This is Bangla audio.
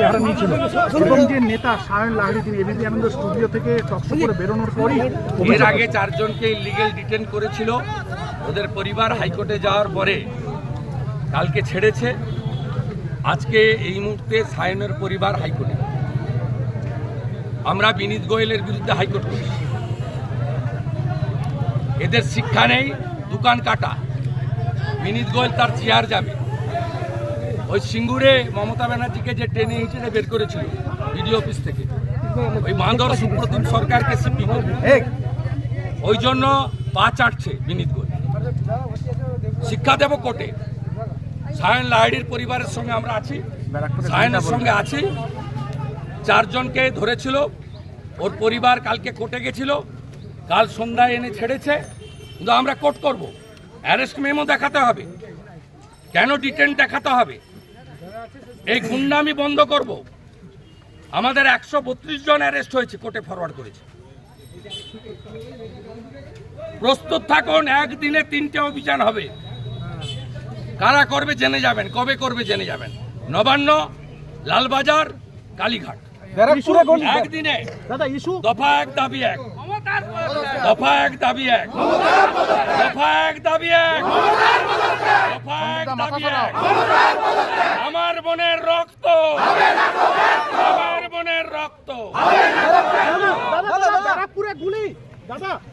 এবং যে নেতা সায়ন লাহিড়ী তিনি এবিপি আনন্দ স্টুডিও থেকে টকশো করে বেরোনোর পরই এর আগে চারজনকে ইলিগেল ডিটেন করেছিল। ওদের পরিবার হাইকোর্টে যাওয়ার পরে কালকে ছেড়েছে। আজকে এই মুহূর্তে সায়নের পরিবার হাইকোর্টে। আমরা বিনীত গোয়েলের বিরুদ্ধে হাইকোর্ট করেছি। এদের শিক্ষা নেই, দোকান কাটা। বিনীত গোয়েল তার চেয়ার যাবে। ওই সিঙ্গুরে মমতা ব্যানার্জিকে যে টেনে হিঁচড়ে বের করেছিল বিডিও অফিস থেকে, ওই মানধর সুপ্রতিম সরকারকে সিপি ওই জন্য পা চাটছে বিনীত গোয়েল। শিক্ষা দেব কোর্টে। সায়ন লাহিড়ীর পরিবারের সঙ্গে আমরা আছি, সায়নের সঙ্গে আছি। চারজনকে ধরেছিল, ওর পরিবার কালকে কোর্টে গেছিল, কাল সন্ধ্যায় এনে ছেড়েছে। কিন্তু আমরা কোর্ট করব, অ্যারেস্ট মেমো দেখাতে হবে, কেন ডিটেন দেখাতে হবে, এই গুন্ডামি বন্ধ করব। আমাদের 132 জন অ্যারেস্ট হয়েছে, কোর্টে ফরওয়ার্ড করেছে। প্রস্তুত থাকুন, একদিনে 3টে অভিযান হবে। কারা করবে জেনে যাবেন, কবে করবে জেনে যাবেন। নবান্ন, লালবাজার, কালীঘাট, একদিনে। দফা এক দাবি এক, দফা এক দাবি এক, দফা এক দাবি এক, দফা এক দাবি এক। আমার বোনের রক্ত, আমার বোনের রক্ত।